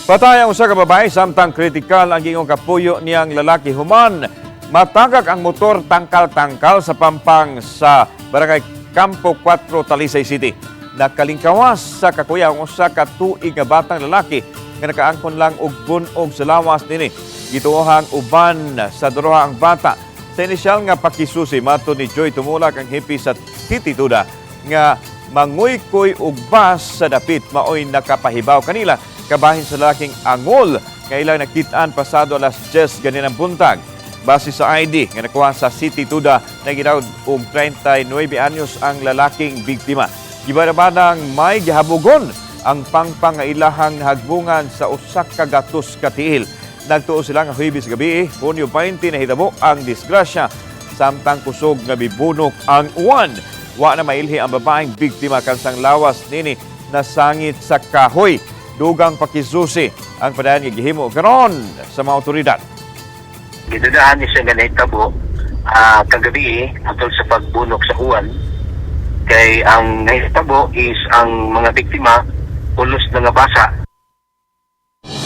Patay ang usa ka babae samtang kritikal ang gingong kapuyo niyang lalaki human. Matagak ang motor tangkal-tangkal sa pampang sa Barangay Campo 4, Talisay City. Nakalingkawas sa kakuya ang usa ka tuig nga batang lalaki nga nakaangkon lang og bunog sa lawas nini. Gituohang uban sa duha ang bata. Sa inisyal nga pakisusi mato ni Joy Tumulak ang hipi sa titituda nga manguykoy og bus sa dapit maoy nakapahibaw kanila kabahin sa lalaking angol nga ilang nakitaan pasado alas 10 ganinang buntag. Base sa ID nga nakuha sa City Tuda na gidawd og 39 anyos ang lalaking biktima. Gibanabanang may gihabugon ang pangpang nga ilahang hagbungan sa usak ka gatos ka tiil. Nagtuo sila nga Huwebes gabi, Hunyo 20 nahitabo ang disgrasya samtang kusog nga bibunok ang uwan. Wa na mailhi ang babaeng biktima kansang lawas nini nasangit sa kahoy. Dugang pakisusi ang padayon nga gihimo karon sa mga otoridad. Gidudahan ni siya nga nahitabo kagabi atol sa pagbunok sa uwan. Kay ang nahitabo is ang mga biktima ulos na nga basa